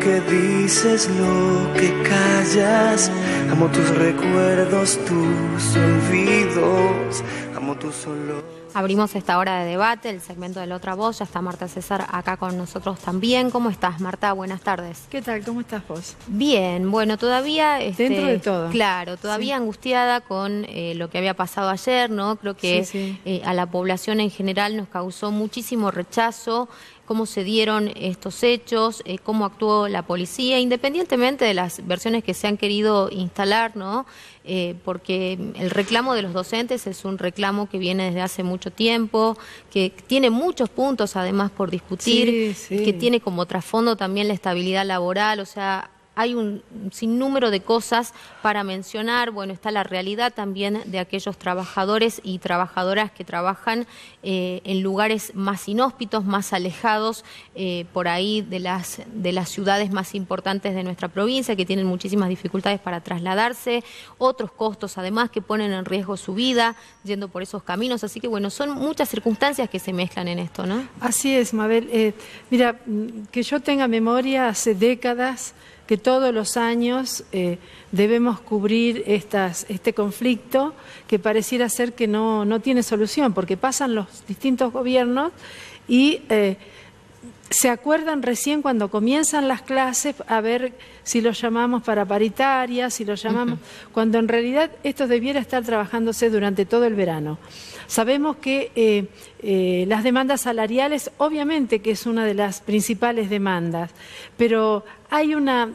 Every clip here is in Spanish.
que dices, lo que callas. Amo tus recuerdos, tus olvidos. Amo tu solo. Abrimos esta hora de debate, el segmento de La Otra Voz. Ya está Marta César acá con nosotros también. ¿Cómo estás, Marta? Buenas tardes. ¿Qué tal? ¿Cómo estás vos? Bien, bueno, todavía... Dentro de todo. Claro, todavía angustiada con lo que había pasado ayer, ¿no? Creo que a la población en general nos causó muchísimo rechazo cómo se dieron estos hechos, cómo actuó la policía, independientemente de las versiones que se han querido instalar, ¿no? Porque el reclamo de los docentes es un reclamo que viene desde hace mucho tiempo, que tiene muchos puntos además por discutir, que tiene como trasfondo también la estabilidad laboral, o sea, hay un sinnúmero de cosas para mencionar. Bueno, está la realidad también de aquellos trabajadores y trabajadoras que trabajan en lugares más inhóspitos, más alejados por ahí de las ciudades más importantes de nuestra provincia, que tienen muchísimas dificultades para trasladarse, otros costos además que ponen en riesgo su vida yendo por esos caminos. Así que bueno, son muchas circunstancias que se mezclan en esto, ¿no? Así es, Mabel. Mira, que yo tenga memoria hace décadas que todos los años debemos cubrir este conflicto que pareciera ser que no tiene solución, porque pasan los distintos gobiernos y se acuerdan recién cuando comienzan las clases a ver si los llamamos para paritarias, si los llamamos, cuando en realidad esto debiera estar trabajándose durante todo el verano. Sabemos que las demandas salariales, obviamente que es una de las principales demandas, pero hay una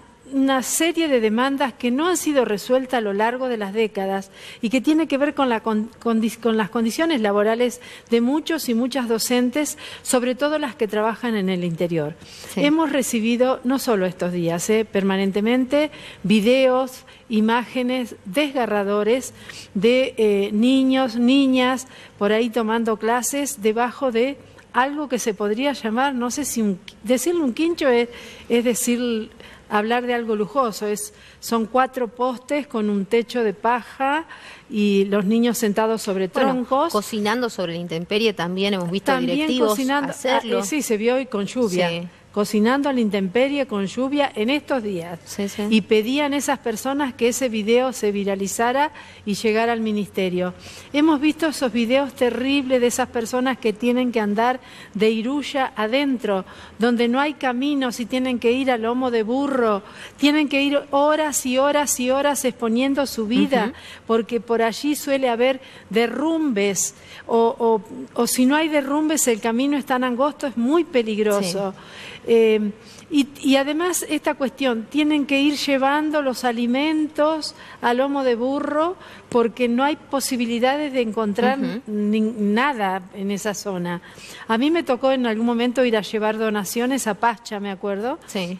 serie de demandas que no han sido resueltas a lo largo de las décadas y que tiene que ver con las condiciones laborales de muchos y muchas docentes, sobre todo las que trabajan en el interior. Sí. Hemos recibido, no solo estos días, permanentemente, videos, imágenes desgarradores de niños, niñas, por ahí tomando clases debajo de algo que se podría llamar, no sé si decirle un quincho es decir... hablar de algo lujoso, son 4 postes con un techo de paja y los niños sentados sobre troncos. Cocinando sobre la intemperie también hemos visto directivos hacerlo. Sí, se vio hoy con lluvia. Sí. Cocinando a la intemperie con lluvia en estos días. Sí. Y pedían esas personas que ese video se viralizara y llegara al ministerio. Hemos visto esos videos terribles de esas personas que tienen que andar de Iruya adentro, donde no hay caminos y tienen que ir a lomo de burro, tienen que ir horas y horas y horas exponiendo su vida, porque por allí suele haber derrumbes, o si no hay derrumbes el camino es tan angosto, es muy peligroso. Sí. Y además esta cuestión, tienen que ir llevando los alimentos a lomo de burro porque no hay posibilidades de encontrar nada en esa zona. A mí me tocó en algún momento ir a llevar donaciones a Pacha, me acuerdo. Sí.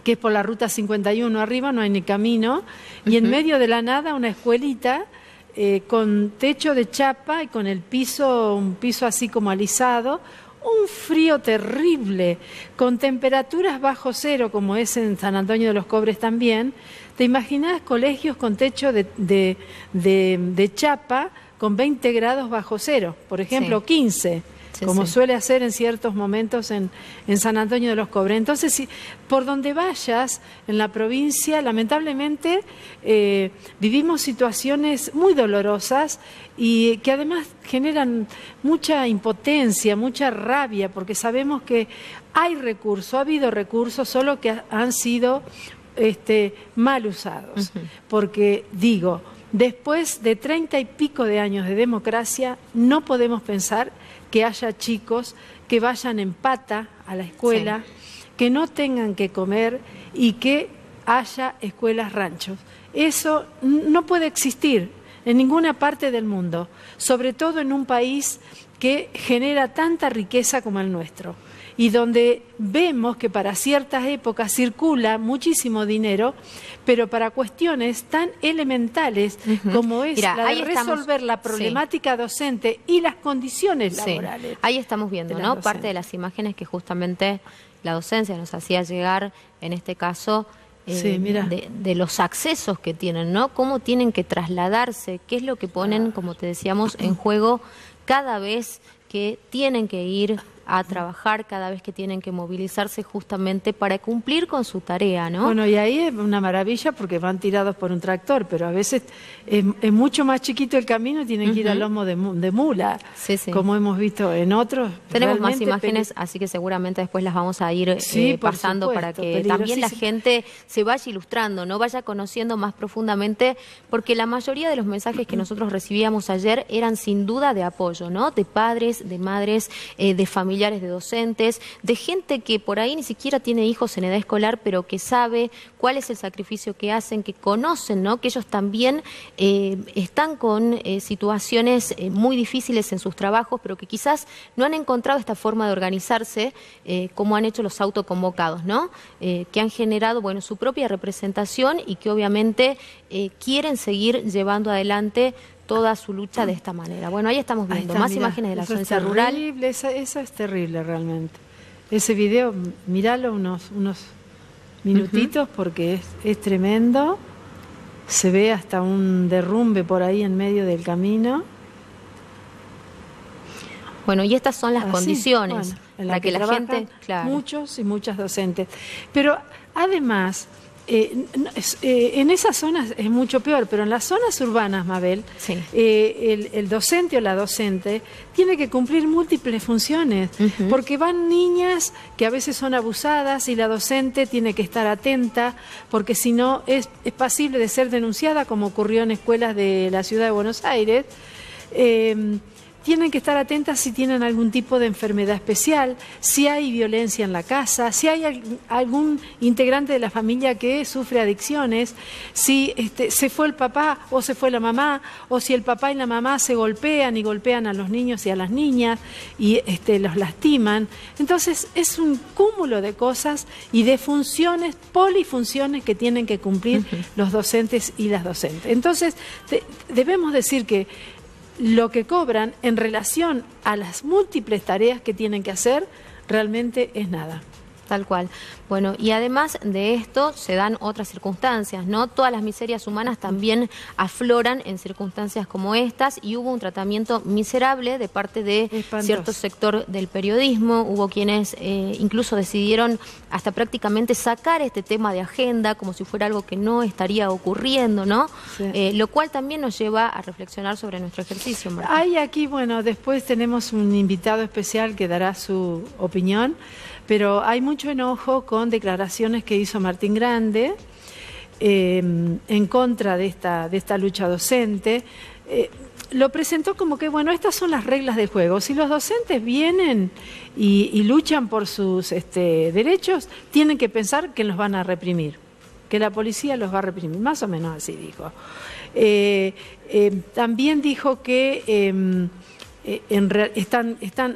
Que es por la ruta 51 arriba, no hay ni camino, y en medio de la nada una escuelita con techo de chapa y con el piso, un piso así como alisado, un frío terrible, con temperaturas bajo cero, como es en San Antonio de los Cobres también. ¿Te imaginas colegios con techo de chapa con 20 grados bajo cero? Por ejemplo, 15, como suele hacer en ciertos momentos en San Antonio de los Cobres. Entonces, por donde vayas en la provincia, lamentablemente vivimos situaciones muy dolorosas y que además generan mucha impotencia, mucha rabia, porque sabemos que hay recursos, ha habido recursos, solo que han sido mal usados. Porque digo, después de 30 y pico de años de democracia, no podemos pensar que haya chicos que vayan en pata a la escuela, que no tengan que comer y que haya escuelas ranchos. Eso no puede existir en ninguna parte del mundo, sobre todo en un país que genera tanta riqueza como el nuestro y donde vemos que para ciertas épocas circula muchísimo dinero, pero para cuestiones tan elementales como es la de resolver la problemática docente y las condiciones laborales. Ahí estamos viendo, ¿no? Parte de las imágenes que justamente la docencia nos hacía llegar, en este caso, de los accesos que tienen, ¿no? Cómo tienen que trasladarse, qué es lo que ponen, como te decíamos, en juego cada vez que tienen que ir a trabajar cada vez que tienen que movilizarse justamente para cumplir con su tarea, ¿no? Bueno, y ahí es una maravilla porque van tirados por un tractor, pero a veces es mucho más chiquito el camino y tienen que ir al lomo de mula, como hemos visto en otros. Tenemos más imágenes, así que seguramente después las vamos a ir pasando, para que también la gente se vaya ilustrando, ¿no? Vaya conociendo más profundamente, porque la mayoría de los mensajes que nosotros recibíamos ayer eran sin duda de apoyo, ¿no? De padres, de madres, de familiares, de docentes, de gente que por ahí ni siquiera tiene hijos en edad escolar, pero que sabe cuál es el sacrificio que hacen, que conocen, ¿no? Que ellos también están con situaciones muy difíciles en sus trabajos, pero que quizás no han encontrado esta forma de organizarse como han hecho los autoconvocados, ¿no? Que han generado, bueno, su propia representación y que obviamente quieren seguir llevando adelante toda su lucha de esta manera. Bueno, ahí estamos viendo más imágenes de la zona rural. Eso es terrible realmente. Ese video, míralo unos minutitos porque es tremendo. Se ve hasta un derrumbe por ahí en medio del camino. Bueno, y estas son las condiciones en las que la gente, muchos y muchas docentes. Pero además, en esas zonas es mucho peor, pero en las zonas urbanas, Mabel, el docente o la docente tiene que cumplir múltiples funciones, porque van niñas que a veces son abusadas y la docente tiene que estar atenta, porque si no es pasible de ser denunciada, como ocurrió en escuelas de la ciudad de Buenos Aires. Tienen que estar atentas si tienen algún tipo de enfermedad especial, si hay violencia en la casa, si hay algún integrante de la familia que sufre adicciones, si se fue el papá o se fue la mamá, o si el papá y la mamá se golpean y golpean a los niños y a las niñas y los lastiman. Entonces es un cúmulo de cosas y de funciones, polifunciones que tienen que cumplir los docentes y las docentes. Entonces debemos decir que lo que cobran en relación a las múltiples tareas que tienen que hacer realmente es nada. Tal cual. Bueno, y además de esto se dan otras circunstancias, ¿no? Todas las miserias humanas también afloran en circunstancias como estas y hubo un tratamiento miserable de parte de cierto sector del periodismo. Hubo quienes incluso decidieron hasta prácticamente sacar este tema de agenda como si fuera algo que no estaría ocurriendo, ¿no? Lo cual también nos lleva a reflexionar sobre nuestro ejercicio, Marta. Hay aquí, bueno, después tenemos un invitado especial que dará su opinión, pero hay mucho enojo con declaraciones que hizo Martín Grande en contra de esta lucha docente. Lo presentó como que, bueno, estas son las reglas del juego. Si los docentes vienen y luchan por sus derechos, tienen que pensar que los van a reprimir, que la policía los va a reprimir, más o menos así dijo. También dijo que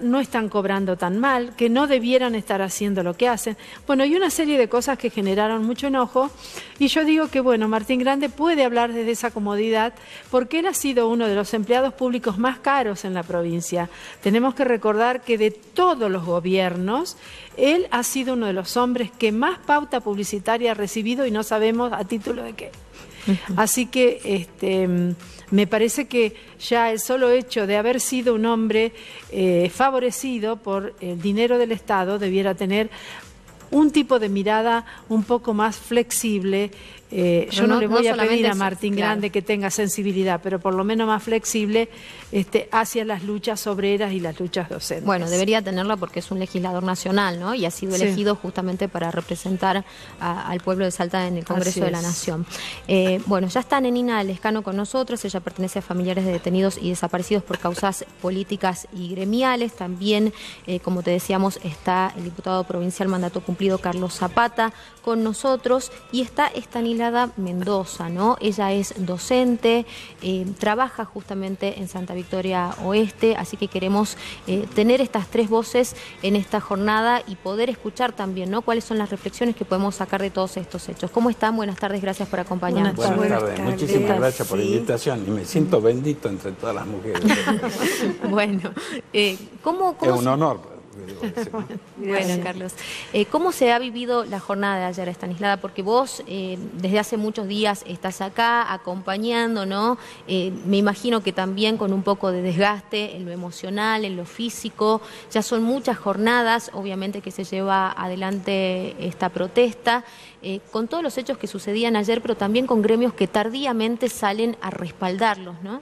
no están cobrando tan mal, que no debieran estar haciendo lo que hacen. Bueno, y una serie de cosas que generaron mucho enojo. Y yo digo que, bueno, Martín Grande puede hablar desde esa comodidad porque él ha sido uno de los empleados públicos más caros en la provincia. Tenemos que recordar que de todos los gobiernos, él ha sido uno de los hombres que más pauta publicitaria ha recibido y no sabemos a título de qué. Así que me parece que ya el solo hecho de haber sido un hombre favorecido por el dinero del Estado debiera tener un tipo de mirada un poco más flexible. Yo no le voy a pedir a Martín Grande que tenga sensibilidad, pero por lo menos más flexible hacia las luchas obreras y las luchas docentes. Bueno, debería tenerla porque es un legislador nacional, ¿no? Y ha sido elegido justamente para representar al pueblo de Salta en el Congreso de la Nación. Bueno, ya está Nenina Lescano con nosotros. Ella pertenece a familiares de detenidos y desaparecidos por causas políticas y gremiales. También, como te decíamos, está el diputado provincial mandato cumplido Carlos Zapata con nosotros y está Estanilada Mendoza, ¿no? Ella es docente, trabaja justamente en Santa Victoria Oeste, así que queremos tener estas tres voces en esta jornada y poder escuchar también, ¿no? Cuáles son las reflexiones que podemos sacar de todos estos hechos. ¿Cómo están? Buenas tardes, gracias por acompañarnos. Buenas tardes. Muchísimas gracias por la invitación y me siento bendito entre todas las mujeres. Bueno, ¿cómo es un honor Bueno, Carlos, ¿cómo se ha vivido la jornada de ayer, Estanislada? Porque vos desde hace muchos días estás acá acompañando, ¿no? Me imagino que también con un poco de desgaste en lo emocional, en lo físico. Ya son muchas jornadas, obviamente, que se lleva adelante esta protesta, con todos los hechos que sucedían ayer, pero también con gremios que tardíamente salen a respaldarlos, ¿no?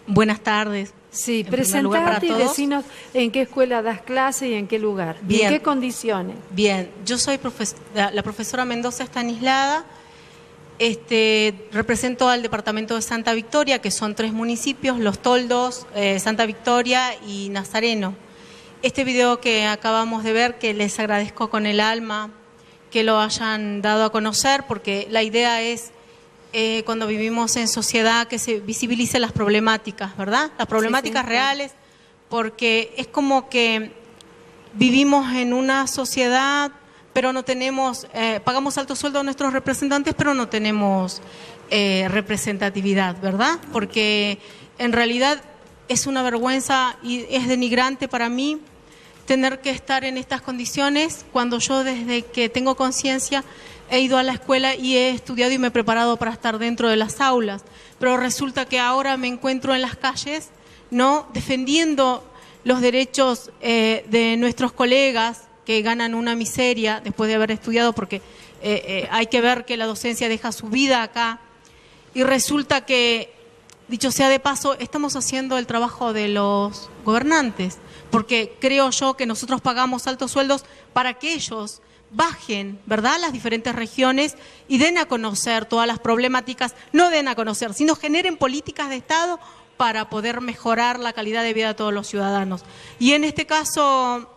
Buenas tardes. Sí, presentate y decinos en qué escuela das clase y en qué lugar, y en qué condiciones. Bien, yo soy la profesora Mendoza Estanislada, represento al departamento de Santa Victoria, que son 3 municipios, Los Toldos, Santa Victoria y Nazareno. Este video que acabamos de ver, que les agradezco con el alma que lo hayan dado a conocer, porque la idea es cuando vivimos en sociedad que se visibilicen las problemáticas, ¿verdad? Las problemáticas reales, porque es como que vivimos en una sociedad, pero no tenemos, pagamos alto sueldo a nuestros representantes, pero no tenemos representatividad, ¿verdad? Porque en realidad es una vergüenza y es denigrante para mí tener que estar en estas condiciones cuando yo desde que tengo conciencia he ido a la escuela y he estudiado y me he preparado para estar dentro de las aulas, pero resulta que ahora me encuentro en las calles, ¿no?, defendiendo los derechos de nuestros colegas que ganan una miseria después de haber estudiado, porque hay que ver que la docencia deja su vida acá, y resulta que, dicho sea de paso, estamos haciendo el trabajo de los gobernantes, porque creo yo que nosotros pagamos altos sueldos para que ellos bajen, ¿verdad?, las diferentes regiones y den a conocer todas las problemáticas, no den a conocer, sino generen políticas de Estado para poder mejorar la calidad de vida de todos los ciudadanos. Y en este caso,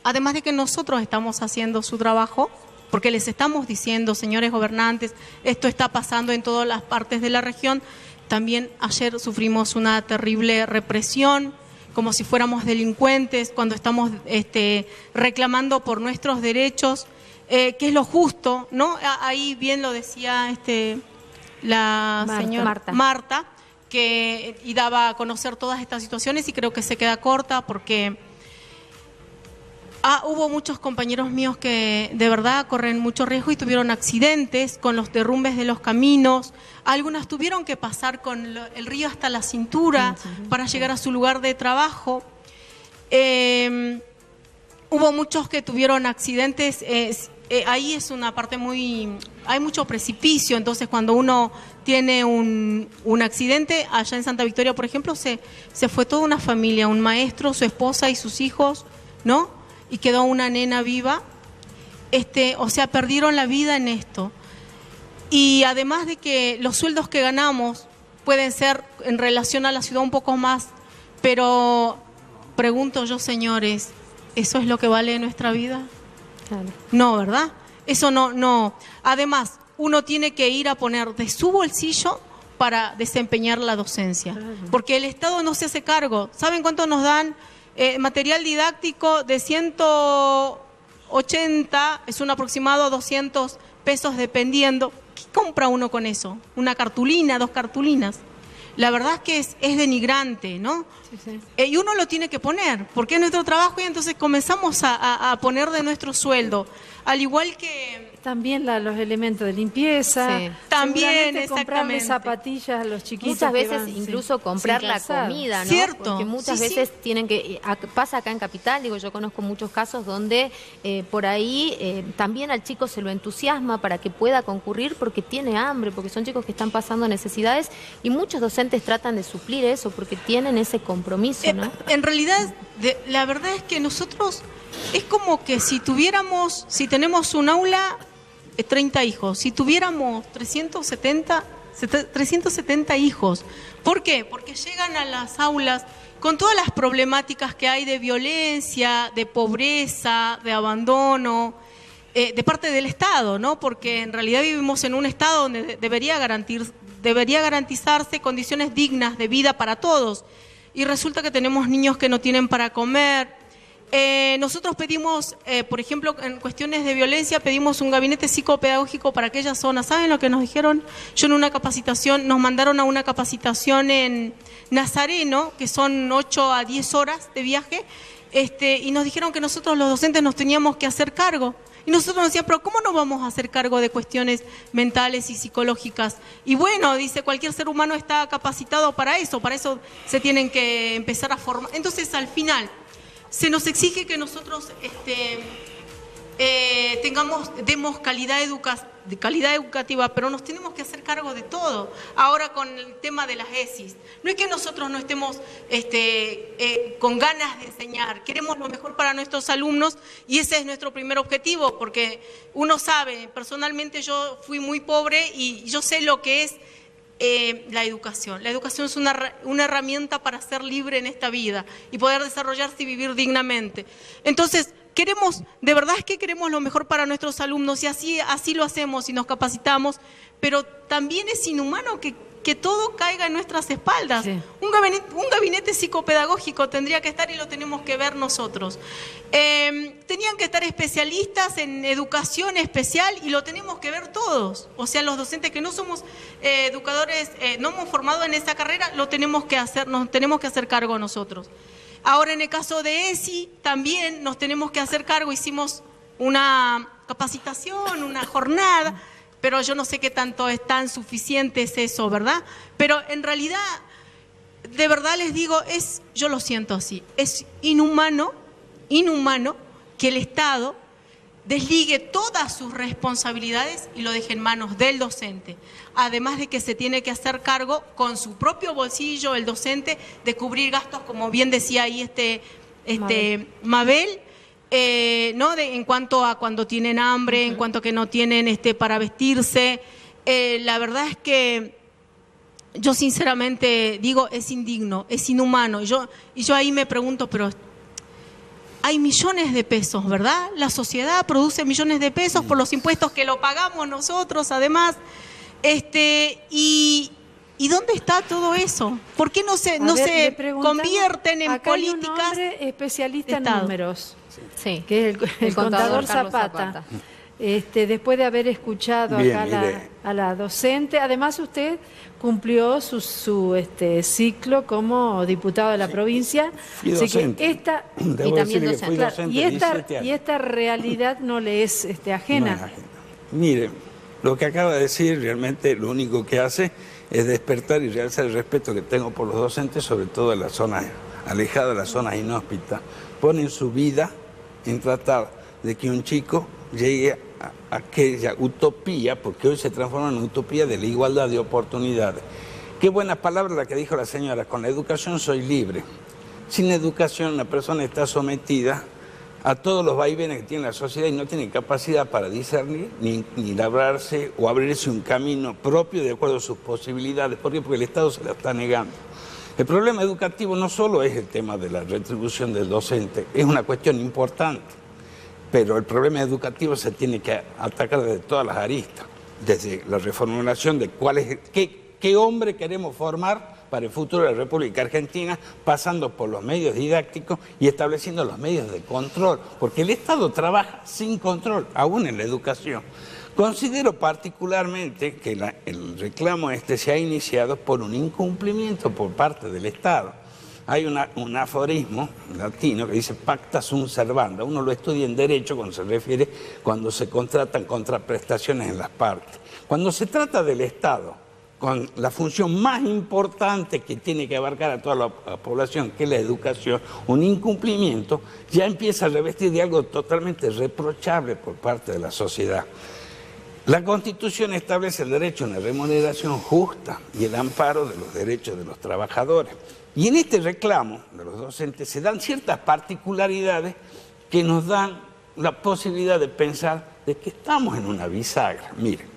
además de que nosotros estamos haciendo su trabajo, porque les estamos diciendo, señores gobernantes, esto está pasando en todas las partes de la región, también ayer sufrimos una terrible represión, como si fuéramos delincuentes, cuando estamos reclamando por nuestros derechos, que es lo justo, ¿no? Ahí bien lo decía la señora Marta, y daba a conocer todas estas situaciones, y creo que se queda corta porque hubo muchos compañeros míos que de verdad corren mucho riesgo y tuvieron accidentes con los derrumbes de los caminos. Algunas tuvieron que pasar con el río hasta la cintura para llegar a su lugar de trabajo. Hubo muchos que tuvieron accidentes. Ahí es una parte hay mucho precipicio, entonces cuando uno tiene un accidente, allá en Santa Victoria, por ejemplo, se fue toda una familia, un maestro, su esposa y sus hijos, ¿no? Y quedó una nena viva, o sea, perdieron la vida en esto. Y además de que los sueldos que ganamos pueden ser en relación a la ciudad un poco más, pero pregunto yo, señores, ¿eso es lo que vale nuestra vida? Claro. No, ¿verdad? Eso no. Además, uno tiene que ir a poner de su bolsillo para desempeñar la docencia, porque el Estado no se hace cargo. ¿Saben cuánto nos dan? Material didáctico de 180, es un aproximado, 200 pesos dependiendo. ¿Qué compra uno con eso? ¿Una cartulina, 2 cartulinas? La verdad es que es denigrante, ¿no? Sí. Y uno lo tiene que poner, porque es nuestro trabajo, y entonces comenzamos a poner de nuestro sueldo. Al igual que también los elementos de limpieza, también comprarle zapatillas a los chiquitos. Muchas veces incluso comprar la comida, ¿no? Cierto. Porque muchas veces tienen que, pasa acá en Capital, yo conozco muchos casos donde por ahí también al chico se lo entusiasma para que pueda concurrir porque tiene hambre, porque son chicos que están pasando necesidades, y muchos docentes tratan de suplir eso porque tienen ese compromiso, ¿no? En realidad, la verdad es que nosotros es como que si tenemos un aula, 30 hijos, si tuviéramos 370 hijos. ¿Por qué? Porque llegan a las aulas con todas las problemáticas que hay de violencia, de pobreza, de abandono, de parte del Estado, ¿no? Porque en realidad vivimos en un Estado donde debería garantizarse condiciones dignas de vida para todos. Y resulta que tenemos niños que no tienen para comer, Nosotros pedimos, por ejemplo, en cuestiones de violencia, pedimos un gabinete psicopedagógico para aquellas zonas. ¿Saben lo que nos dijeron? Yo en una capacitación, nos mandaron a una capacitación en Nazareno, que son 8 a 10 horas de viaje, y nos dijeron que nosotros los docentes nos teníamos que hacer cargo. Y nosotros nos decían, pero ¿cómo nos vamos a hacer cargo de cuestiones mentales y psicológicas? Y bueno, dice, cualquier ser humano está capacitado para eso se tienen que empezar a formar. Entonces, al final, se nos exige que nosotros demos calidad educativa, pero nos tenemos que hacer cargo de todo. Ahora con el tema de las ESIs, no es que nosotros no estemos con ganas de enseñar, queremos lo mejor para nuestros alumnos y ese es nuestro primer objetivo, porque uno sabe, personalmente yo fui muy pobre y yo sé lo que es la educación. La educación es una herramienta para ser libre en esta vida y poder desarrollarse y vivir dignamente. Entonces, de verdad es que queremos lo mejor para nuestros alumnos y así lo hacemos y nos capacitamos, pero también es inhumano que todo caiga en nuestras espaldas. Sí. Un gabinete psicopedagógico tendría que estar y lo tenemos que ver nosotros. Tenían que estar especialistas en educación especial y lo tenemos que ver todos. O sea, los docentes que no somos educadores, no hemos formado en esa carrera, nos tenemos que hacer cargo nosotros. Ahora en el caso de ESI también nos tenemos que hacer cargo, hicimos una capacitación, una jornada, pero yo no sé qué tanto es tan suficiente es eso, ¿verdad? Pero en realidad, de verdad les digo, yo lo siento así, es inhumano que el Estado desligue todas sus responsabilidades y lo deje en manos del docente. Además de que se tiene que hacer cargo con su propio bolsillo el docente de cubrir gastos, como bien decía ahí Mabel, ¿no? En cuanto a cuando tienen hambre, en cuanto a que no tienen para vestirse. La verdad es que yo sinceramente digo, es indigno, es inhumano. Y yo ahí me pregunto, pero hay millones de pesos, ¿verdad? La sociedad produce millones de pesos por los impuestos que lo pagamos nosotros, además. ¿Y dónde está todo eso? ¿Por qué no se convierten en políticas? Hay un hombre especialista en números, sí, que es el contador Zapata. Después de haber escuchado a la docente, además usted cumplió su ciclo como diputado de la provincia. Fui docente. Y también docente. Y esta realidad no le es ajena. No es ajena. Mire, lo que acaba de decir realmente lo único que hace es despertar y realzar el respeto que tengo por los docentes, sobre todo en las zonas alejadas, de las zonas inhóspitas. Ponen su vida en tratar de que un chico llegue a aquella utopía, porque hoy se transforma en utopía de la igualdad de oportunidades. Qué buena palabra la que dijo la señora, con la educación soy libre. Sin educación una persona está sometida a todos los vaivenes que tiene la sociedad y no tiene capacidad para discernir ni labrarse o abrirse un camino propio de acuerdo a sus posibilidades. ¿Por qué? Porque el Estado se la está negando. El problema educativo no solo es el tema de la retribución del docente, es una cuestión importante, pero el problema educativo se tiene que atacar desde todas las aristas, desde la reformulación de qué hombre queremos formar para el futuro de la República Argentina, pasando por los medios didácticos y estableciendo los medios de control, porque el Estado trabaja sin control, aún en la educación. Considero particularmente que el reclamo se ha iniciado por un incumplimiento por parte del Estado. Hay un aforismo latino que dice pacta sunt servanda. Uno lo estudia en derecho cuando se refiere cuando se contratan contraprestaciones en las partes. Cuando se trata del Estado, con la función más importante que tiene que abarcar a toda la población, que es la educación, un incumplimiento ya empieza a revestir de algo totalmente reprochable por parte de la sociedad. La Constitución establece el derecho a una remuneración justa y el amparo de los derechos de los trabajadores. Y en este reclamo de los docentes se dan ciertas particularidades que nos dan la posibilidad de pensar de que estamos en una bisagra. Miren,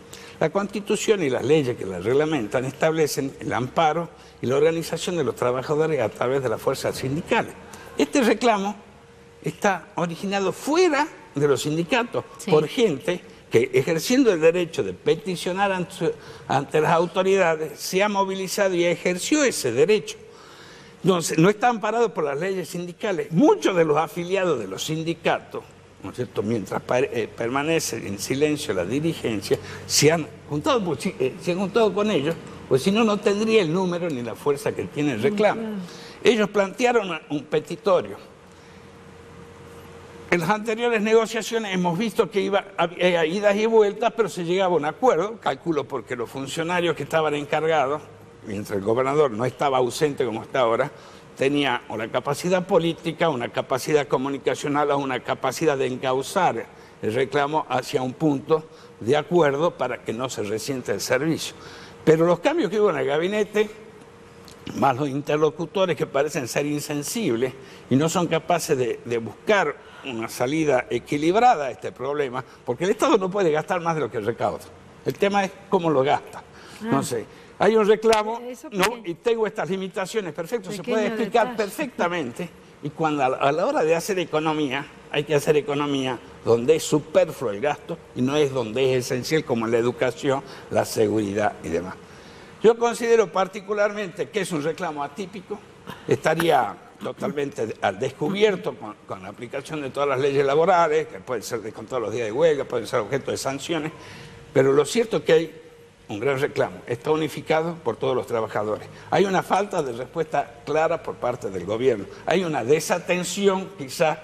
la Constitución y las leyes que la reglamentan establecen el amparo y la organización de los trabajadores a través de las fuerzas sindicales. Este reclamo está originado fuera de los sindicatos, sí, por gente que ejerciendo el derecho de peticionar ante las autoridades se ha movilizado y ejerció ese derecho. no está amparado por las leyes sindicales. Muchos de los afiliados de los sindicatos, ¿no es cierto?, mientras permanece en silencio la dirigencia, se han juntado con ellos, pues si no, no tendría el número ni la fuerza que tiene el reclamo. Ellos plantearon un petitorio. En las anteriores negociaciones hemos visto que había idas y vueltas, pero se llegaba a un acuerdo, calculo porque los funcionarios que estaban encargados, mientras el gobernador no estaba ausente como está ahora, tenía una capacidad política, una capacidad comunicacional, una capacidad de encauzar el reclamo hacia un punto de acuerdo para que no se resienta el servicio. Pero los cambios que hubo en el gabinete, más los interlocutores que parecen ser insensibles y no son capaces de buscar una salida equilibrada a este problema, porque el Estado no puede gastar más de lo que recauda. El tema es cómo lo gasta. No sé, hay un reclamo y tengo estas limitaciones, perfecto, se puede explicar perfectamente, y cuando a la hora de hacer economía, hay que hacer economía donde es superfluo el gasto y no es donde es esencial, como en la educación, la seguridad y demás. Yo considero particularmente que es un reclamo atípico, estaría totalmente al descubierto con la aplicación de todas las leyes laborales, que pueden ser descontados los días de huelga, pueden ser objeto de sanciones, pero lo cierto es que hay un gran reclamo, está unificado por todos los trabajadores. Hay una falta de respuesta clara por parte del gobierno, hay una desatención quizás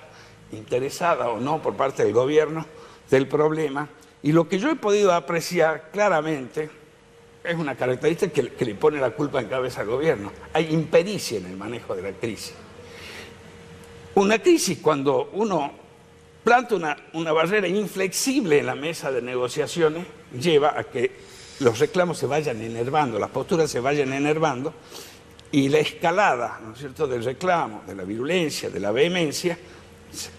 interesada o no por parte del gobierno del problema, y lo que yo he podido apreciar claramente es una característica que le pone la culpa en cabeza al gobierno. Hay impericia en el manejo de la crisis. Una crisis, cuando uno planta una barrera inflexible en la mesa de negociaciones, lleva a que los reclamos se vayan enervando, las posturas se vayan enervando, y la escalada, ¿no es cierto?, del reclamo, de la virulencia, de la vehemencia,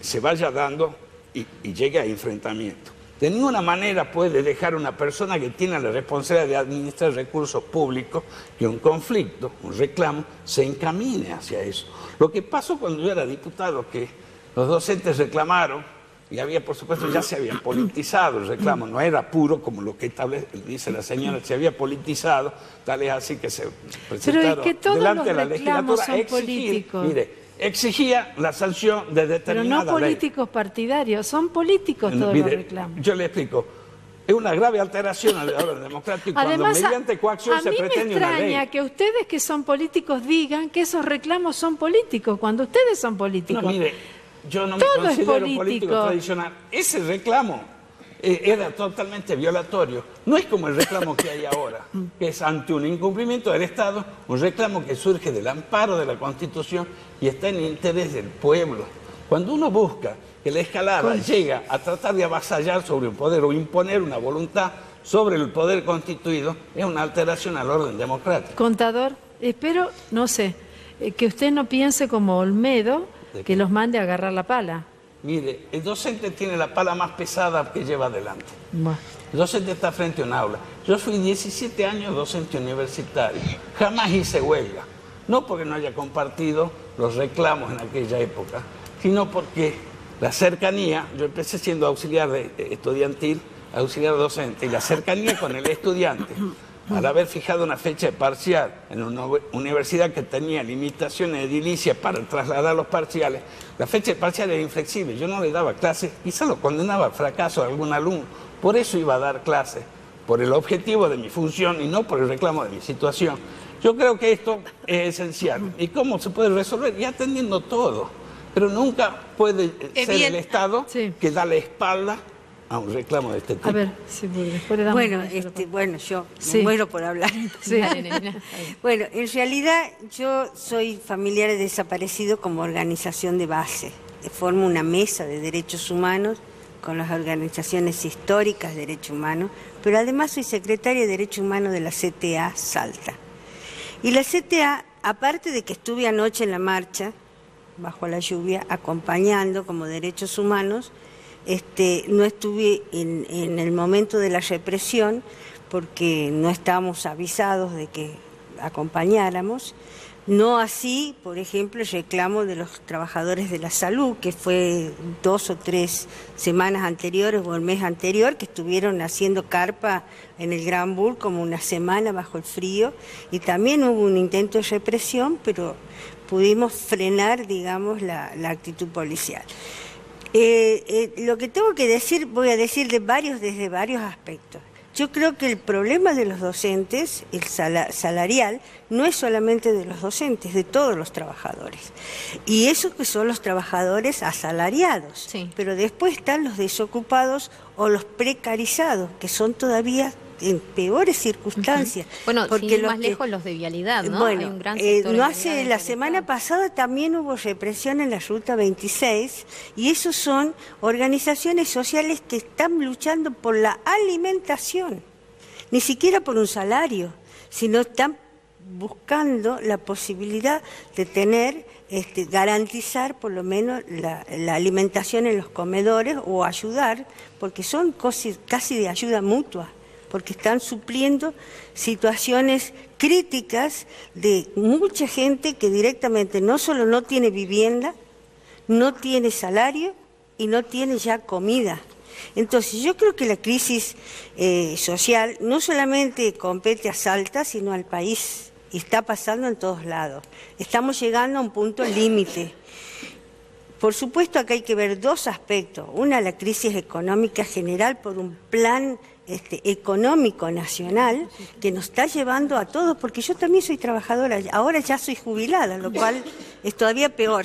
se vaya dando y llegue a enfrentamiento. De ninguna manera puede dejar una persona que tiene la responsabilidad de administrar recursos públicos que un conflicto, un reclamo, se encamine hacia eso. Lo que pasó cuando yo era diputado, que los docentes reclamaron, y había, por supuesto, ya se había politizado el reclamo, no era puro como lo que dice la señora, se había politizado, tal es así que se presentaron delante de la legislatura a exigir, exigía la sanción de determinada ley. Pero no políticos partidarios, son políticos todos los reclamos. Yo le explico. Es una grave alteración al orden democrático. Además, cuando mediante coacción se pretende una ley. A mí me extraña que ustedes que son políticos digan que esos reclamos son políticos, cuando ustedes son políticos. No, mire, yo no me considero político tradicional. Ese reclamo era totalmente violatorio. No es como el reclamo que hay ahora, que es ante un incumplimiento del Estado, un reclamo que surge del amparo de la Constitución y está en interés del pueblo. Cuando uno busca que la escalada llega a tratar de avasallar sobre un poder o imponer una voluntad sobre el poder constituido, es una alteración al orden democrático. Contador, espero, no sé, que usted no piense como Olmedo, que los mande a agarrar la pala. Mire, el docente tiene la pala más pesada que lleva adelante. Bueno. El docente está frente a un aula. Yo fui 17 años docente universitario. Jamás hice huelga. No porque no haya compartido los reclamos en aquella época, sino porque la cercanía, yo empecé siendo auxiliar estudiantil, auxiliar docente, y la cercanía con el estudiante, al haber fijado una fecha de parcial en una universidad que tenía limitaciones edilicias para trasladar los parciales, la fecha de parcial era inflexible. Yo no le daba clases, quizá lo condenaba al fracaso de algún alumno. Por eso iba a dar clases, por el objetivo de mi función y no por el reclamo de mi situación. Yo creo que esto es esencial. ¿Y cómo se puede resolver? Y atendiendo todo. Pero nunca puede ser el Estado que da la espalda a un reclamo de este tipo. A ver, si después le damos yo me muero por hablar. Bueno, en realidad yo soy familiar de desaparecido como organización de base. Formo una mesa de derechos humanos con las organizaciones históricas de derechos humanos, pero además soy secretaria de Derechos Humanos de la CTA Salta. Y la CTA, aparte de que estuve anoche en la marcha, bajo la lluvia, acompañando como derechos humanos, no estuve en el momento de la represión porque no estábamos avisados de que acompañáramos. No así, por ejemplo, el reclamo de los trabajadores de la salud, que fue 2 o 3 semanas anteriores o el mes anterior, que estuvieron haciendo carpa en el Gran Bull como una semana bajo el frío, y también hubo un intento de represión, pero pudimos frenar, digamos, la actitud policial. Lo que tengo que decir, voy a decir desde varios aspectos. Yo creo que el problema de los docentes, el salarial, no es solamente de los docentes, de todos los trabajadores. Y eso que son los trabajadores asalariados. Sí. Pero después están los desocupados o los precarizados, que son todavía en peores circunstancias. Bueno, porque sin ir más lejos, los de vialidad, ¿no? Bueno, hay un gran sector la semana pasada también hubo represión en la Ruta 26 y esos son organizaciones sociales que están luchando por la alimentación, ni siquiera por un salario, sino están buscando la posibilidad de tener, garantizar por lo menos la alimentación en los comedores o ayudar, porque son casi de ayuda mutua, porque están supliendo situaciones críticas de mucha gente que directamente no solo no tiene vivienda, no tiene salario y no tiene ya comida. Entonces yo creo que la crisis social no solamente compete a Salta, sino al país, y está pasando en todos lados. Estamos llegando a un punto límite. Por supuesto, acá hay que ver dos aspectos. Una, la crisis económica general por un plan económico nacional que nos está llevando a todos, porque yo también soy trabajadora, ahora ya soy jubilada, lo cual es todavía peor,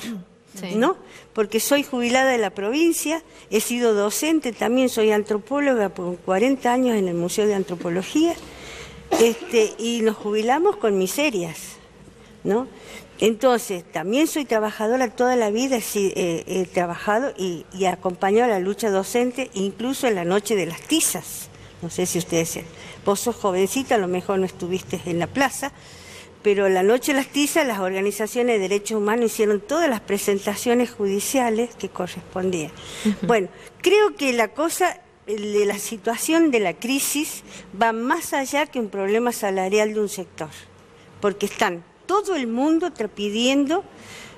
¿no? Porque soy jubilada de la provincia, he sido docente, también soy antropóloga por 40 años en el Museo de Antropología, y nos jubilamos con miserias, ¿no? Entonces, también soy trabajadora toda la vida, he trabajado y acompañado a la lucha docente, incluso en la noche de las tizas. No sé si ustedes, vos sos jovencita, a lo mejor no estuviste en la plaza, pero la noche de las tizas las organizaciones de derechos humanos hicieron todas las presentaciones judiciales que correspondían. Bueno, creo que la cosa de la situación de la crisis va más allá que un problema salarial de un sector, porque están todo el mundo pidiendo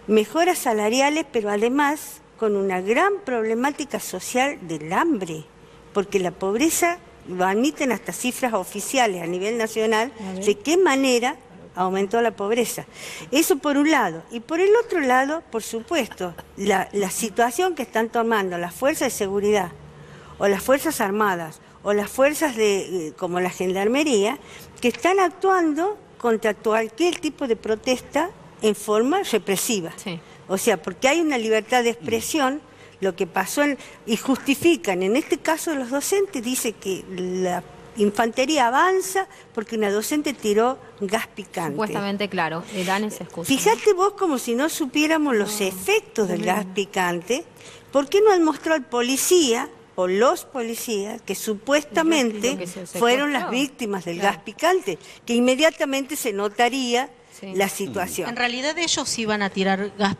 mejoras salariales, pero además con una gran problemática social del hambre, porque la pobreza, lo admiten hasta cifras oficiales a nivel nacional, de qué manera aumentó la pobreza. Eso por un lado. Y por el otro lado, por supuesto, la situación que están tomando las fuerzas de seguridad, o las fuerzas armadas, o las fuerzas como la gendarmería, que están actuando contra cualquier tipo de protesta en forma represiva. Sí. O sea, porque hay una libertad de expresión. Lo que pasó, y justifican, en este caso de los docentes, dice que la infantería avanza porque una docente tiró gas picante. Supuestamente, claro, dan esa excusa. Fíjate vos, como si no supiéramos los efectos del gas picante, ¿por qué no han mostrado al policía o los policías que supuestamente fueron las víctimas del gas picante? Que inmediatamente se notaría la situación. En realidad ellos iban a tirar gas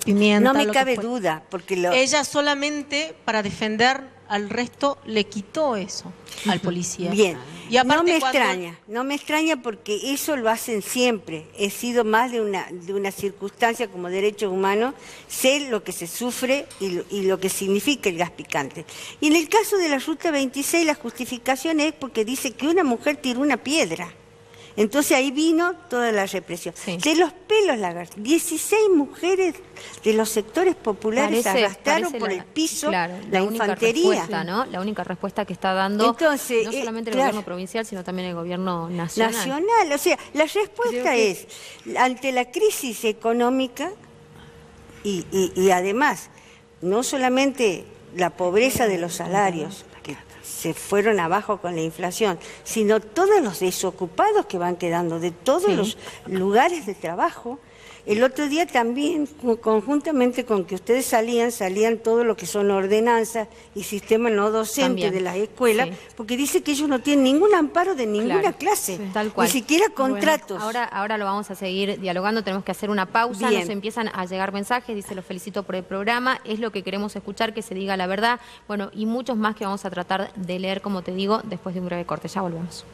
pimienta. No me cabe duda, porque ella solamente para defender al resto le quitó eso al policía. Bien, y aparte no me extraña porque eso lo hacen siempre. He sido más de una circunstancia como derechos humanos, sé lo que se sufre y lo que significa el gas picante. Y en el caso de la Ruta 26 la justificación es porque dice que una mujer tiró una piedra. Entonces ahí vino toda la represión. Sí. De los pelos lagartos, 16 mujeres de los sectores populares arrastraron por el piso la infantería. Respuesta, ¿no? La única respuesta que está dando no solamente el gobierno provincial, sino también el gobierno nacional. O sea, la respuesta es, ante la crisis económica y además, no solamente la pobreza de los salarios, se fueron abajo con la inflación, sino todos los desocupados que van quedando de todos los lugares de trabajo. El otro día también, conjuntamente con que ustedes salían todo lo que son ordenanzas y sistema no docente de las escuelas, porque dice que ellos no tienen ningún amparo de ninguna clase, tal cual. Ni siquiera contratos. Bueno, ahora lo vamos a seguir dialogando, tenemos que hacer una pausa, nos empiezan a llegar mensajes, dice: los felicito por el programa, es lo que queremos escuchar, que se diga la verdad, bueno, y muchos más que vamos a tratar de leer, como te digo, después de un breve corte. Ya volvemos.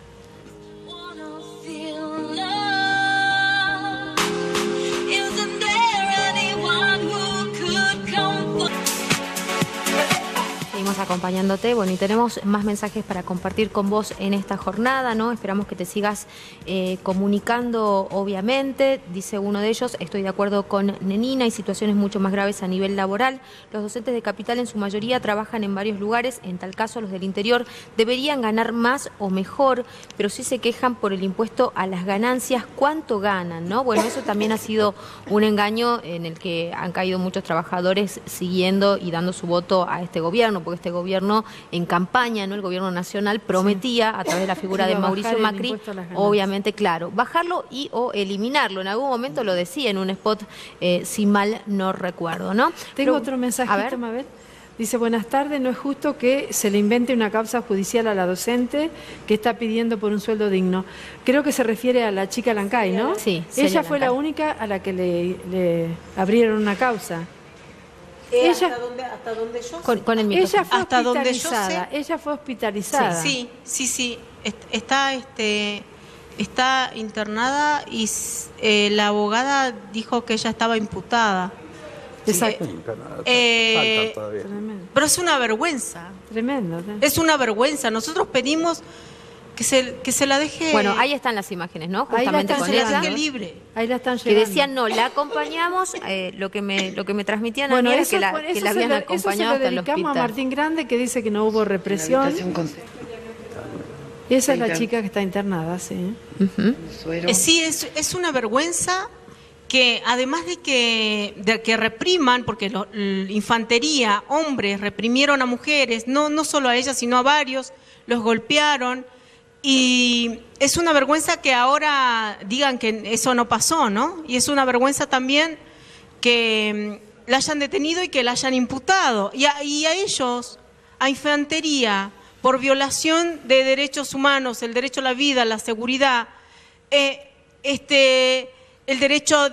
seguimos acompañándote. Bueno, y tenemos más mensajes para compartir con vos en esta jornada, ¿no? Esperamos que te sigas comunicando, obviamente. Dice uno de ellos, estoy de acuerdo con Nenina, hay situaciones mucho más graves a nivel laboral. Los docentes de Capital en su mayoría trabajan en varios lugares, en tal caso los del interior deberían ganar más o mejor, pero sí se quejan por el impuesto a las ganancias. ¿Cuánto ganan, no? Bueno, eso también ha sido un engaño en el que han caído muchos trabajadores siguiendo y dando su voto a este gobierno, porque este gobierno en campaña, ¿no? El gobierno nacional prometía a través de la figura de Mauricio Macri, obviamente, claro, bajarlo y o eliminarlo. En algún momento lo decía en un spot, si mal no recuerdo, ¿no? Tengo otro mensajito, Mabel. Dice, buenas tardes, no es justo que se le invente una causa judicial a la docente que está pidiendo por un sueldo digno. Creo que se refiere a la chica Lancay, ¿no? Sí. Ella fue la única a la que le abrieron una causa. Ella, ¿hasta dónde yo sé? Con el micrófono. Ella fue hasta hospitalizada. donde yo sé. Ella fue hospitalizada. Sí. Está internada y la abogada dijo que ella estaba imputada. Exacto. Falta todavía. Pero es una vergüenza. Tremendo. Es una vergüenza. Nosotros pedimos que se la deje. Bueno, ahí están las imágenes, ¿no? Justamente con ella. Libre. Ahí la están que llevando. decían, no, la acompañamos, lo que me transmitían a mí era que la habían acompañado hasta el hospital. Eso se lo dedicamos a Martín Grande, que dice que no hubo represión. Esa es la chica que está internada, sí. Sí, es una vergüenza que además de que repriman, porque infantería, hombres, reprimieron a mujeres, no solo a ellas, sino a varios, los golpearon, y es una vergüenza que ahora digan que eso no pasó, ¿no? Y es una vergüenza también que la hayan detenido y que la hayan imputado, y a ellos, a infantería, por violación de derechos humanos, el derecho a la vida, a la seguridad, el derecho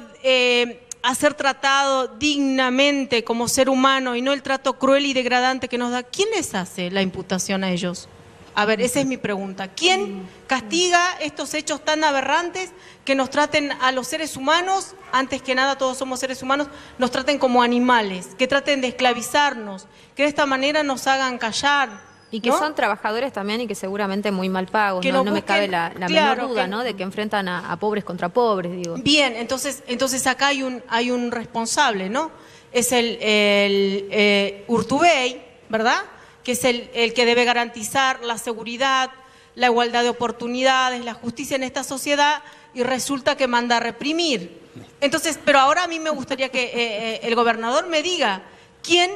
a ser tratado dignamente como ser humano y no el trato cruel y degradante que nos da. ¿Quién les hace la imputación a ellos? A ver, esa es mi pregunta. ¿Quién castiga estos hechos tan aberrantes que nos traten a los seres humanos, antes que nada todos somos seres humanos, nos traten como animales, que traten de esclavizarnos, que de esta manera nos hagan callar? Y que son trabajadores también y que seguramente muy mal pagos, ¿no? No me cabe la menor duda, ¿no? De que enfrentan a pobres contra pobres, digo. Bien, entonces acá hay un responsable, ¿no? Es el Urtubey, ¿verdad? Que es el que debe garantizar la seguridad, la igualdad de oportunidades, la justicia en esta sociedad, y resulta que manda a reprimir. Entonces, pero ahora a mí me gustaría que el gobernador me diga, ¿quién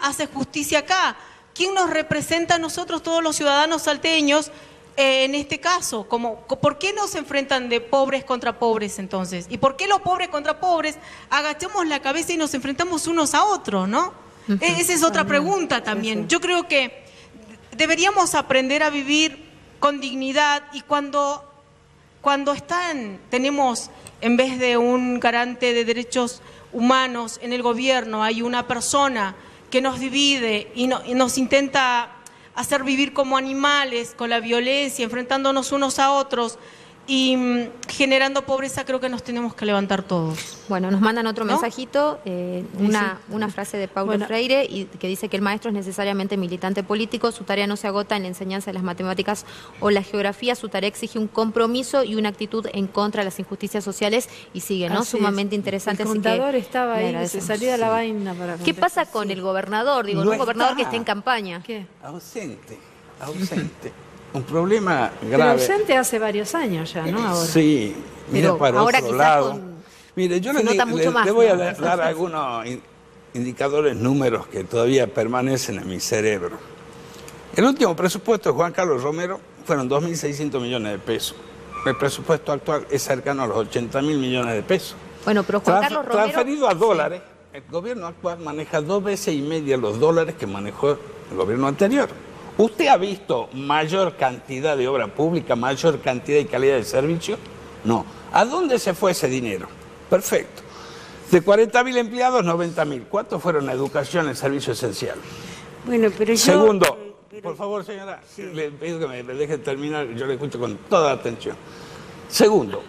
hace justicia acá? ¿Quién nos representa a nosotros, todos los ciudadanos salteños, en este caso? ¿Por qué nos enfrentan de pobres contra pobres entonces? ¿Y por qué los pobres contra pobres agachamos la cabeza y nos enfrentamos unos a otros, no? Esa es otra pregunta también. Yo creo que deberíamos aprender a vivir con dignidad, y cuando tenemos, en vez de un garante de derechos humanos en el gobierno, hay una persona que nos divide y nos intenta hacer vivir como animales, con la violencia, enfrentándonos unos a otros y generando pobreza, creo que nos tenemos que levantar todos. Bueno, nos mandan otro mensajito, una frase de Paulo Freire, y que dice que el maestro es necesariamente militante político, su tarea no se agota en la enseñanza de las matemáticas o la geografía, su tarea exige un compromiso y una actitud en contra de las injusticias sociales, y sigue, ¿no? Sumamente interesante. El contador estaba ahí, se salía la vaina para ¿Qué pasa con el gobernador? Digo, un gobernador que esté en campaña. ¿Qué? Ausente. Un problema grave. Pero ausente hace varios años ya, ¿no? Ahora. Sí, mira para ahora otro lado. Mire, yo le voy a dar algunos indicadores, números que todavía permanecen en mi cerebro. El último presupuesto de Juan Carlos Romero fueron 2.600 millones de pesos. El presupuesto actual es cercano a los 80.000 millones de pesos. Bueno, pero Juan Carlos Romero... Transferido a dólares, el gobierno actual maneja 2,5 veces los dólares que manejó el gobierno anterior. ¿Usted ha visto mayor cantidad de obra pública, mayor cantidad y calidad de servicio? No. ¿A dónde se fue ese dinero? Perfecto. De 40.000 empleados, 90.000. ¿Cuántos fueron a educación en servicio esencial? Bueno, pero yo... Segundo, por favor, señora, le pido que me deje terminar, yo le escucho con toda atención. Segundo,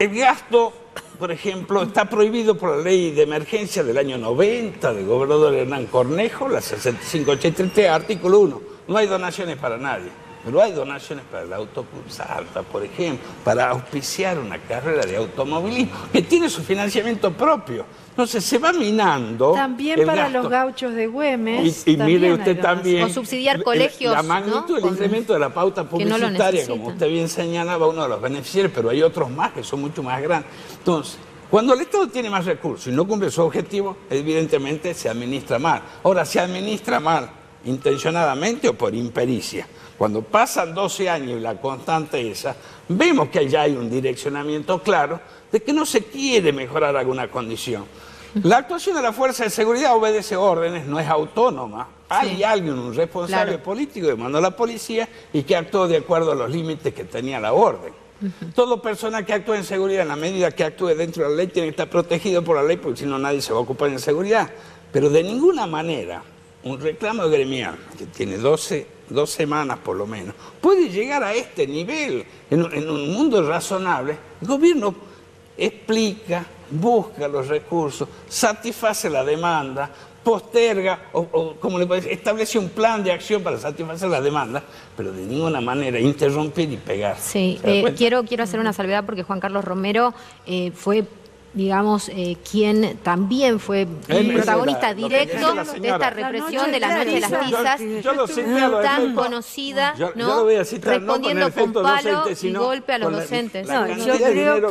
El gasto, por ejemplo, está prohibido por la ley de emergencia del año 90 del gobernador Hernán Cornejo, la 6583, artículo 1. No hay donaciones para nadie, pero hay donaciones para el Autoclub Salta, por ejemplo, para auspiciar una carrera de automovilismo que tiene su financiamiento propio. Entonces se va minando. También para gasto. Los gauchos de Güemes. Y mire usted también. O subsidiar colegios. La magnitud del incremento de la pauta publicitaria, como usted bien señalaba, uno de los beneficiarios, pero hay otros más que son mucho más grandes. Entonces, cuando el Estado tiene más recursos y no cumple su objetivo, evidentemente se administra mal. Ahora, se administra mal intencionadamente o por impericia. Cuando pasan 12 años y la constante es esa, vemos que ya hay un direccionamiento claro de que no se quiere mejorar alguna condición. La actuación de la fuerza de seguridad obedece órdenes, no es autónoma. Hay alguien, un responsable político que mandó a la policía y que actuó de acuerdo a los límites que tenía la orden. Todo persona que actúe en seguridad, en la medida que actúe dentro de la ley, tiene que estar protegido por la ley, porque si no nadie se va a ocupar en seguridad. Pero de ninguna manera un reclamo gremial que tiene 2 semanas por lo menos puede llegar a este nivel. En un mundo razonable, el gobierno explica, busca los recursos, satisface la demanda, posterga o como le parece, establece un plan de acción para satisfacer la demanda, pero de ninguna manera interrumpir y pegar. Sí, quiero hacer una salvedad porque Juan Carlos Romero fue, digamos, quien también fue protagonista directo de esta represión de la noche de las tizas, tan conocida, ¿no? Respondiendo con palo y golpe a los docentes. No, yo creo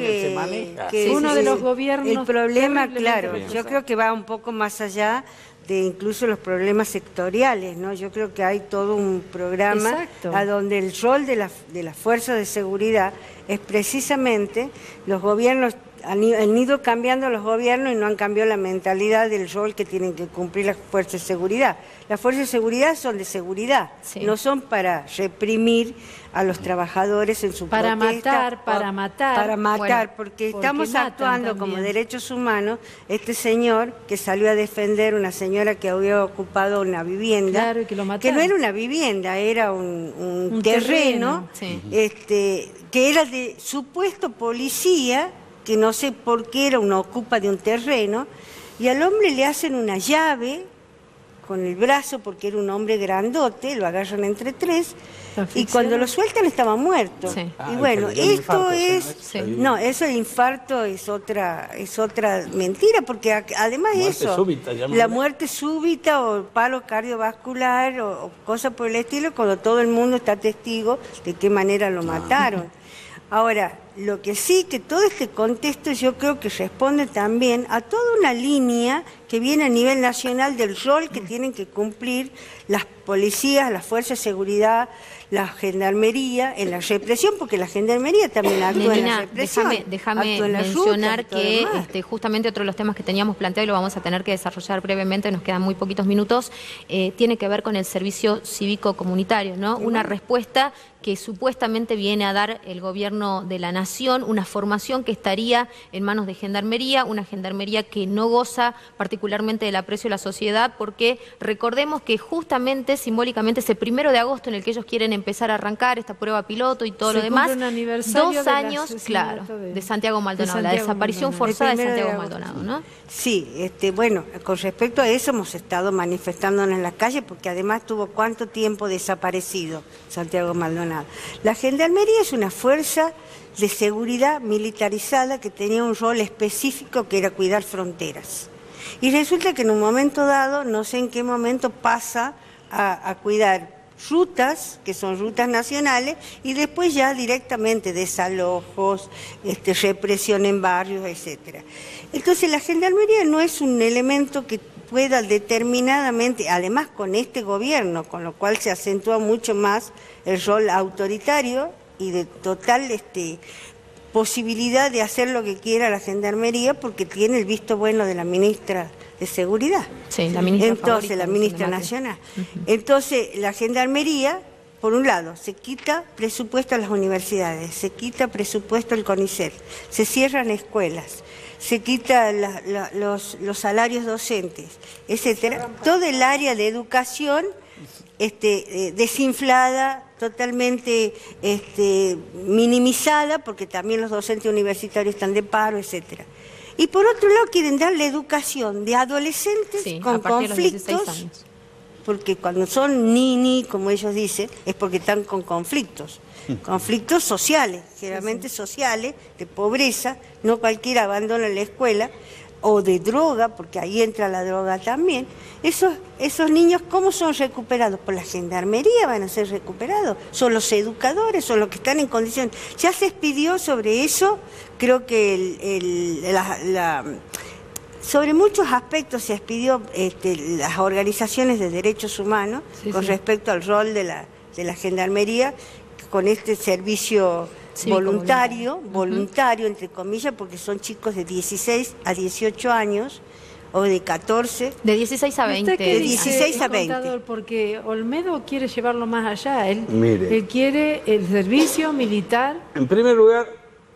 que uno de los gobiernos... El problema, claro, yo creo que va un poco más allá de incluso los problemas sectoriales, ¿no? Yo creo que hay todo un programa a donde el rol de la fuerza de seguridad es precisamente los gobiernos. Han ido cambiando los gobiernos y no han cambiado la mentalidad del rol que tienen que cumplir las fuerzas de seguridad. Las fuerzas de seguridad son de seguridad, no son para reprimir a los trabajadores en su protesta. Para matar, bueno, porque estamos actuando como derechos humanos. Este señor que salió a defender una señora que había ocupado una vivienda, que no era una vivienda, era un terreno. Que era de supuesto policía, que no sé por qué era una ocupa de un terreno, y al hombre le hacen una llave con el brazo, porque era un hombre grandote, lo agarran entre 3, y cuando lo sueltan estaba muerto. Y bueno, esto es... No, eso el infarto es otra mentira, porque además eso, la muerte súbita o palo cardiovascular o cosas por el estilo, cuando todo el mundo está testigo de qué manera lo mataron. Ahora, lo que sí, que todo este contexto yo creo que responde también a toda una línea que viene a nivel nacional del rol que tienen que cumplir las policías, las fuerzas de seguridad, la gendarmería en la represión, porque la gendarmería también actúa en la represión. Déjame mencionar que justamente otro de los temas que teníamos planteado y lo vamos a tener que desarrollar brevemente, nos quedan muy poquitos minutos, tiene que ver con el servicio cívico comunitario, ¿no? Una respuesta que supuestamente viene a dar el gobierno de la nación, una formación que estaría en manos de gendarmería, una gendarmería que no goza particularmente del aprecio de la sociedad, porque recordemos que justamente, simbólicamente, ese 1 de agosto en el que ellos quieren empezar a arrancar esta prueba piloto y todo lo demás, 2 años, claro, de Santiago Maldonado, la desaparición forzada de Santiago Maldonado, ¿no? Sí, bueno, con respecto a eso hemos estado manifestándonos en la calle, porque además tuvo cuánto tiempo desaparecido Santiago Maldonado. La gendarmería es una fuerza de seguridad militarizada que tenía un rol específico que era cuidar fronteras. Y resulta que en un momento dado, no sé en qué momento, pasa a cuidar rutas, que son rutas nacionales, y después ya directamente desalojos, represión en barrios, etcétera. Entonces la gendarmería no es un elemento que pueda determinadamente, además con este gobierno, con lo cual se acentúa mucho más el rol autoritario y de total posibilidad de hacer lo que quiera la gendarmería, porque tiene el visto bueno de la ministra de Seguridad. Sí, la ministra entonces, la ministra nacional. Entonces, la gendarmería, por un lado, se quita presupuesto a las universidades, se quita presupuesto al CONICET, se cierran escuelas, se quita los salarios docentes, etcétera. Todo el área de educación desinflada, totalmente minimizada, porque también los docentes universitarios están de paro, etcétera. Y por otro lado quieren darle educación de adolescentes con conflictos, porque cuando son ni, como ellos dicen, es porque están con conflictos sociales, generalmente sociales, de pobreza, no cualquiera abandona la escuela, o de droga, porque ahí entra la droga también. Esos niños, ¿cómo son recuperados? Por la gendarmería van a ser recuperados, son los educadores, son los que están en condiciones. Ya se expidió sobre eso, creo que sobre muchos aspectos se expidió las organizaciones de derechos humanos con respecto al rol de la gendarmería con este servicio voluntario, entre comillas, porque son chicos de 16 a 18 años o de 14. De 16 a 20. De 16 a 20. Porque Olmedo quiere llevarlo más allá. Él quiere el servicio militar. En primer lugar,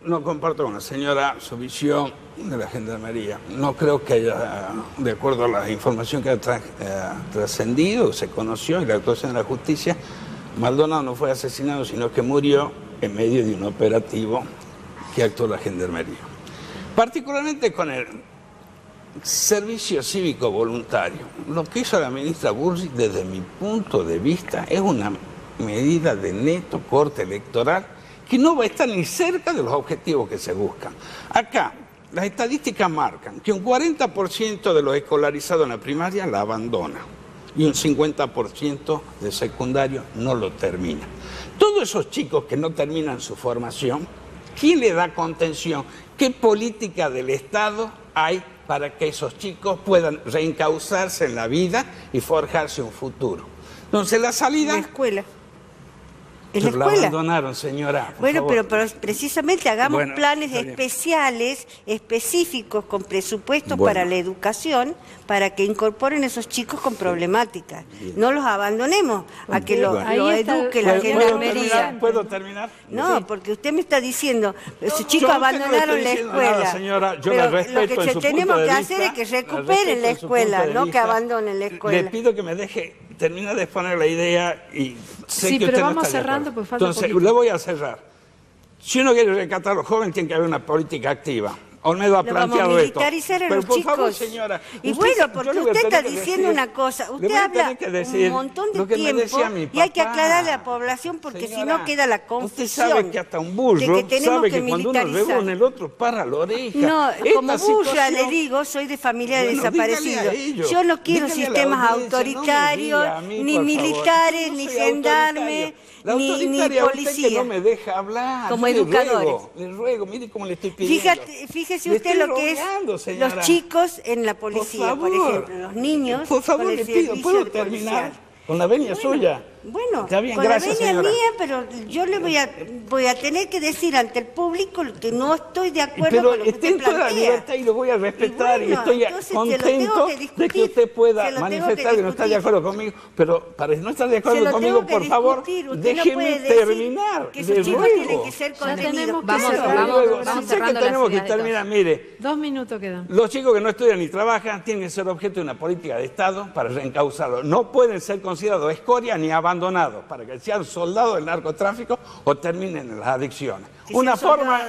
no comparto con la señora su visión de la gendarmería. No creo que haya, de acuerdo a la información que ha trascendido, se conoció y la actuación de la justicia, Maldonado no fue asesinado, sino que murió en medio de un operativo que actuó la gendarmería. Particularmente con el servicio cívico voluntario. Lo que hizo la ministra Bullrich, desde mi punto de vista, es una medida de neto corte electoral que no va a estar ni cerca de los objetivos que se buscan. Acá, las estadísticas marcan que un 40% de los escolarizados en la primaria la abandona y un 50% de secundario no lo termina. Todos esos chicos que no terminan su formación, ¿quién le da contención? ¿Qué política del Estado hay para que esos chicos puedan reencauzarse en la vida y forjarse un futuro? Entonces la salida... La escuela. Pero la abandonaron, señora. Bueno, pero precisamente hagamos planes especiales, específicos, con presupuestos para la educación, para que incorporen esos chicos con problemáticas. No los abandonemos a que lo eduque la gendarmería. ¿Puedo terminar? No, porque usted me está diciendo, esos chicos abandonaron la escuela. Nada, señora, yo la respeto. Lo que tenemos que hacer es que recuperen la escuela, no que abandonen la escuela. Le pido que me deje terminar de exponer la idea y sé que pero usted vamos no está cerrando, pues falta Entonces, poquito. le voy a cerrar. Si uno quiere rescatar a los jóvenes, tiene que haber una política activa. Olmedo ha planteado esto. Pero por favor, señora. Y bueno, porque usted está diciendo una cosa. Usted habla un montón de tiempo y hay que aclararle a la población porque si no queda la confusión. Usted sabe que hasta un burro sabe que cuando uno reúne el otro para la oreja. No, como burra le digo, soy de familia de desaparecidos. Yo no quiero sistemas autoritarios, ni militares, ni gendarmes, ni policía. No me deja hablar. Como educadores. Le ruego, mire cómo le estoy pidiendo. Fíjese usted lo que es los chicos en la policía, por ejemplo, los niños. Por favor, le pido, ¿puedo terminar con la venia suya? Bueno, está bien, con gracias, la venia señora. mía, pero yo le voy a tener que decir ante el público que no estoy de acuerdo con lo que usted plantea. Pero esté en toda libertad y lo voy a respetar y estoy contento de que usted pueda manifestar que no está de acuerdo conmigo, pero para no estar de acuerdo conmigo, por favor, déjeme terminar. Que esos chicos tienen que ser contenidos. Vamos cerrando la tenemos que terminar, mire. 2 minutos quedan. Los chicos que no estudian ni trabajan tienen que ser objeto de una política de Estado para reencauzarlos. No pueden ser considerados escoria ni abandonados para que sean soldados del narcotráfico o terminen en las adicciones. Una forma...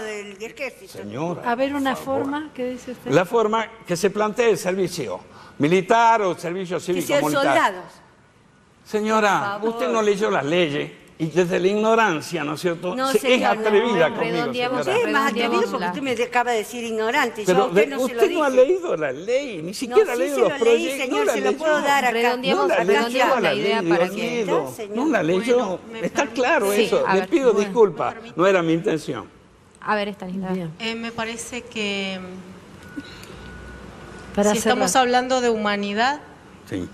Señora, a ver, una forma, ¿qué dice usted? La forma que se plantea el servicio militar o el servicio cívico comunitario. Que sean soldados. Señora, usted no leyó las leyes. Y desde la ignorancia, ¿no es cierto? No, es atrevida conmigo, señora. Usted es más atrevido porque usted me acaba de decir ignorante. Pero usted no ha leído la ley, ni siquiera ha leído los proyectos. Señor, se lo puedo dar acá. Redondeamos la idea para que... No la leyó. Está claro eso. Le pido disculpas. No era mi intención. A ver, Estanislao. Me parece que si estamos hablando de humanidad... Sí.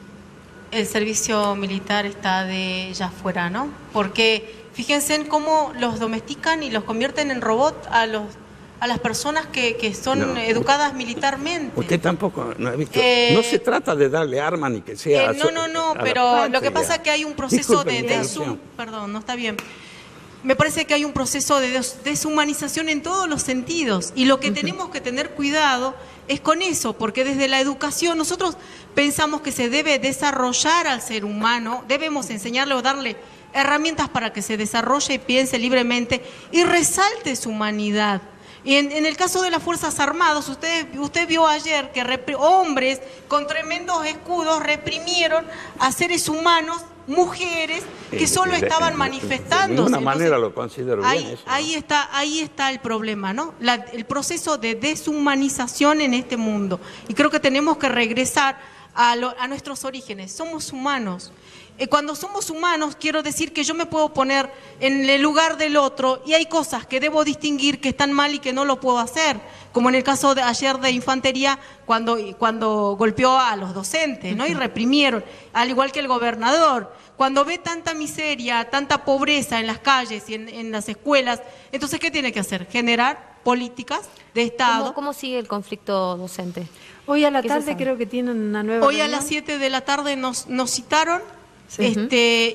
El servicio militar está de ya afuera, ¿no? Porque fíjense en cómo los domestican y los convierten en robot a las personas que son educadas militarmente. Usted tampoco no ha visto. No se trata de darle armas ni que sea. No, pero lo que pasa es que hay un proceso de perdón, no está bien. me parece que hay un proceso de deshumanización en todos los sentidos, y lo que tenemos que tener cuidado es con eso, porque desde la educación nosotros pensamos que se debe desarrollar al ser humano, debemos enseñarle o darle herramientas para que se desarrolle y piense libremente y resalte su humanidad. Y en el caso de las Fuerzas Armadas, usted vio ayer que hombres con tremendos escudos reprimieron a seres humanos, mujeres que solo estaban manifestándose. De alguna manera lo considero bien eso, ¿no? Ahí está el problema, ¿no? El proceso de deshumanización en este mundo. Y creo que tenemos que regresar a nuestros orígenes. Somos humanos. Cuando somos humanos, quiero decir que yo me puedo poner en el lugar del otro y hay cosas que debo distinguir que están mal y que no lo puedo hacer, como en el caso de ayer de Infantería cuando golpeó a los docentes, ¿no? Y reprimieron, al igual que el gobernador. Cuando ve tanta miseria, tanta pobreza en las calles y en las escuelas, entonces ¿qué tiene que hacer? Generar políticas de Estado. ¿Cómo sigue el conflicto docente? Hoy a la tarde creo que tienen una nueva Hoy reunión. A las 7 de la tarde nos citaron. Sí.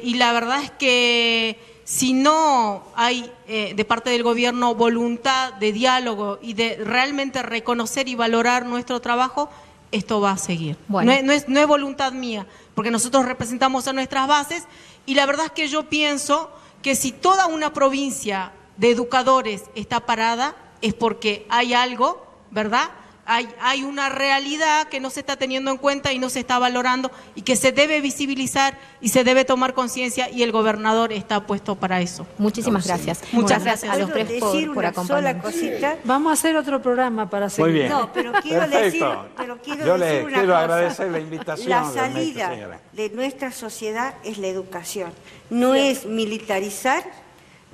Y la verdad es que si no hay de parte del gobierno voluntad de diálogo y de realmente reconocer y valorar nuestro trabajo, esto va a seguir. Bueno. No es voluntad mía, porque nosotros representamos a nuestras bases, y la verdad es que yo pienso que si toda una provincia de educadores está parada es porque hay algo, ¿verdad? Hay una realidad que no se está teniendo en cuenta y no se está valorando y que se debe visibilizar y se debe tomar conciencia, y el gobernador está puesto para eso. Muchísimas gracias. Muchas gracias a los tres por acompañarnos. Vamos a hacer otro programa para seguir. Muy bien. No, pero quiero decir una cosa. Agradecer la invitación. La salida de nuestra sociedad es la educación. No es militarizar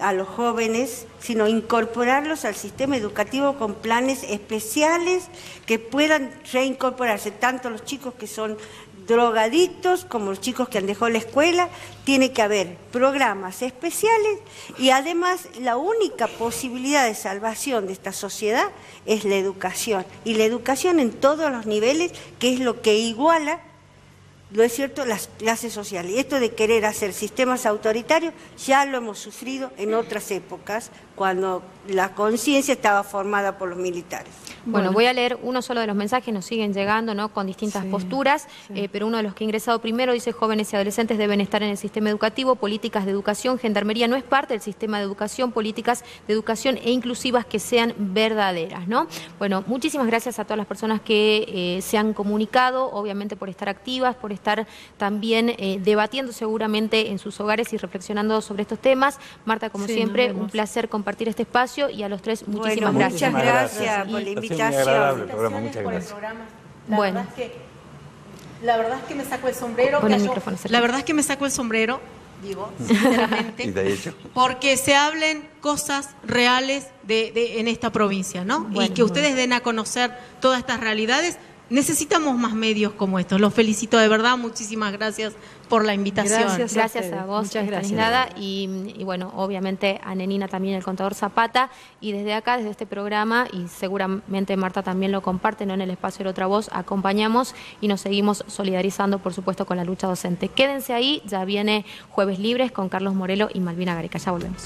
a los jóvenes, sino incorporarlos al sistema educativo con planes especiales que puedan reincorporarse, tanto los chicos que son drogadictos como los chicos que han dejado la escuela. Tiene que haber programas especiales, y además la única posibilidad de salvación de esta sociedad es la educación, y la educación en todos los niveles, que es lo que iguala, ¿no es cierto?, las clases sociales. Y esto de querer hacer sistemas autoritarios ya lo hemos sufrido en otras épocas, cuando la conciencia estaba formada por los militares. Bueno, voy a leer uno solo de los mensajes, nos siguen llegando, ¿no?, con distintas posturas, pero uno de los que ha ingresado primero dice: jóvenes y adolescentes deben estar en el sistema educativo, políticas de educación, Gendarmería no es parte del sistema de educación, políticas de educación e inclusivas que sean verdaderas, ¿no? Bueno, muchísimas gracias a todas las personas que se han comunicado, obviamente por estar activas, por estar también debatiendo seguramente en sus hogares y reflexionando sobre estos temas. Marta, como siempre, un placer compartir este espacio, y a los tres muchísimas gracias. Muchas gracias por la invitación. Agradable el programa, muchas gracias. Bueno. La verdad es que me sacó el sombrero. La verdad es que me sacó el sombrero, digo, sinceramente, Y de hecho, porque se hablen cosas reales en esta provincia, ¿no? Bueno, y que ustedes den a conocer todas estas realidades. Necesitamos más medios como estos. Los felicito de verdad, muchísimas gracias por la invitación. Gracias a vos, muchas gracias. Nada, y bueno, obviamente a Nenina también, el contador Zapata, y desde acá, desde este programa, y seguramente Marta también lo comparte, ¿no?, en el espacio de Otra Voz, acompañamos y nos seguimos solidarizando, por supuesto, con la lucha docente. Quédense ahí, ya viene Jueves Libres con Carlos Morelo y Malvina Gareca. Ya volvemos.